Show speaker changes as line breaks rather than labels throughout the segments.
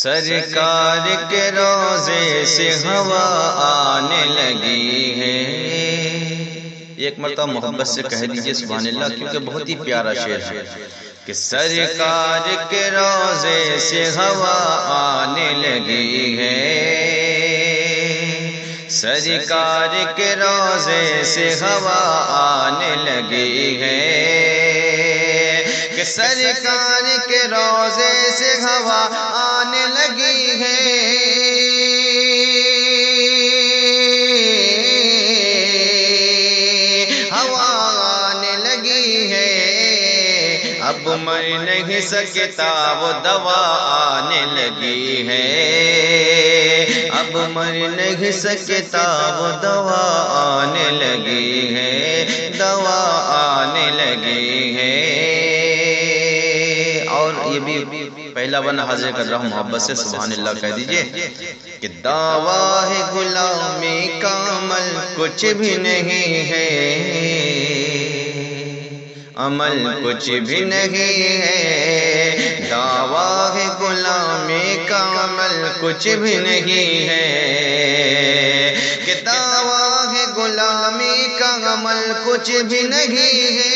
سرکار کے روضے سے ہوا آنے لگی ہے۔ ایک مرتبہ محبت سے کہہ دیجئے سبحان اللہ، کیونکہ بہت ہی پیارا شعر ہے کہ سرکار کے روضے سے ہوا آنے لگی ہے، سرکار کے روضے سے ہوا آنے لگی ہے، کہ سرکار کے روضے سے ہوا آنے لگی ہے، ہوا آنے لگی ہے، اب مر نہیں سکتا وہ دوا آنے لگی ہے، اب مر نہیں سکتا وہ دوا آنے لگی ہے، دوا آنے لگی ہے۔ اور یہ بھی پہلا ون حاضر کر رہا ہوں محبت سے سبحان اللہ کہہ دیجئے کہ دعویٰ ہے غلامی کا عمل کچھ بھی نہیں ہے، عمل کچھ بھی نہیں ہے، دعویٰ ہے غلامی کا عمل کچھ بھی نہیں ہے، کہ دعویٰ ہے غلامی کا عمل کچھ بھی نہیں ہے،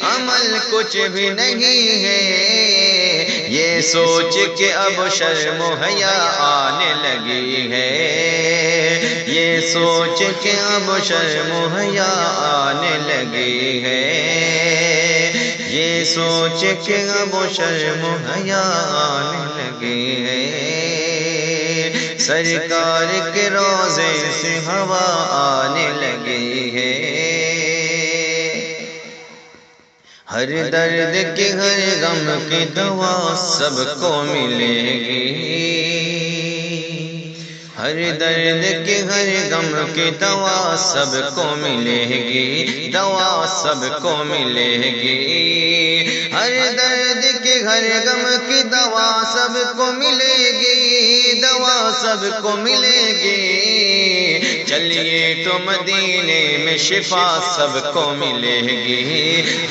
عمل کچھ بھی نہیں ہے، یہ سوچ کے اب شرم و حیا آنے لگی ہے، یہ سوچ کے اب شرم و حیا آنے لگی ہے، یہ سوچ کے اب شرم و حیا آنے لگی ہے، سرکار کے روضے سے ہوا آنے لگی ہے، ہر درد کی ہر غم کی دوا سب کو ملے گی، ہر درد کی ہر غم کی دوا سب کو ملے گی، دوا سب کو ملے گی، ہر درد کی ہر غم کی دوا سب کو ملے گی، دوا سب کو ملے گی، چلیے تو مدینے میں شفا سب کو ملے گی،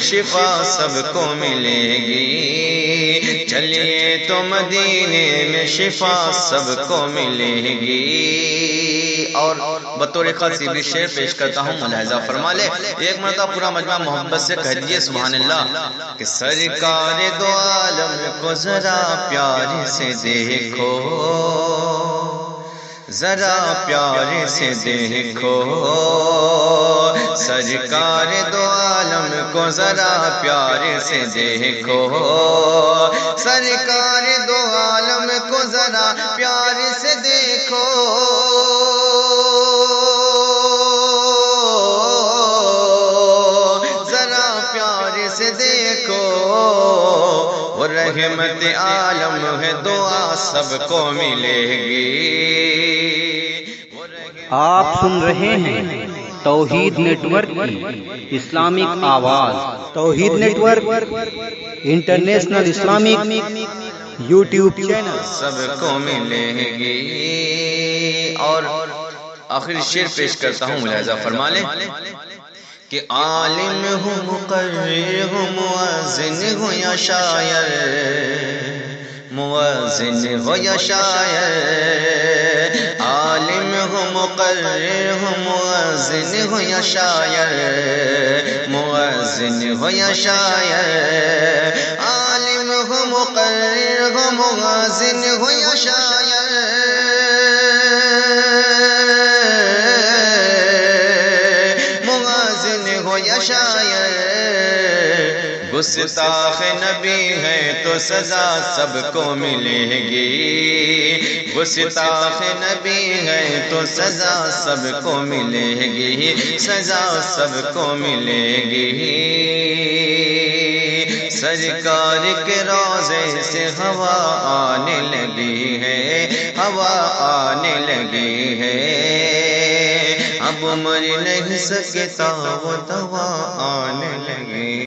شفا سب کو ملے گی، چلیے تو مدینے میں شفا سب کو ملے گی۔ اور بطور خاصی بھی شعر پیش کرتا ہوں، ملاحظہ فرما لے، ایک مرتبہ پورا مجمع محبت سے کہہ دیجئے سبحان اللہ کہ سرکار دو عالم کو ذرا پیار سے دیکھو، ذرا پیار سے دیکھو، سرکار دو عالم کو ذرا پیار سے دیکھو، سرکار دو عالم کو ذرا پیار سے دیکھو، ذرا پیار سے دیکھو، وہ رحمت عالم ہے دعا سب کو ملے گی۔
آپ سن رہے ہیں توحید نیٹ ورک کی اسلامک آواز، Tawheed network international Islamic YouTube channel
سب کو ملے گی۔ اور آخری شعر پیش کرتا ہوں، ملاحظہ فرما لیں کہ عالم ہوں مقرر ہوں مؤذن ہوں یا شاعر، مؤذن ہو یا شاعر، عالم ہوں مقرر ہوں مؤذن ہو یا شاعر، مؤذن ہو یا شاعر، عالم ہوں مقرر ہوں مؤذن ہو یا شاعر، مؤذن ہو یا شاعر، گستاخ نبی ہے تو سزا سب کو ملے گی، گستاخ نبی ہے تو سزا سب کو ملے گی، سزا سب کو ملے گی، سرکار کے روضے سے ہوا آنے لگی ہے، ہوا آنے لگی ہے، اب مر نہیں سکتا وہ دوا آنے لگی۔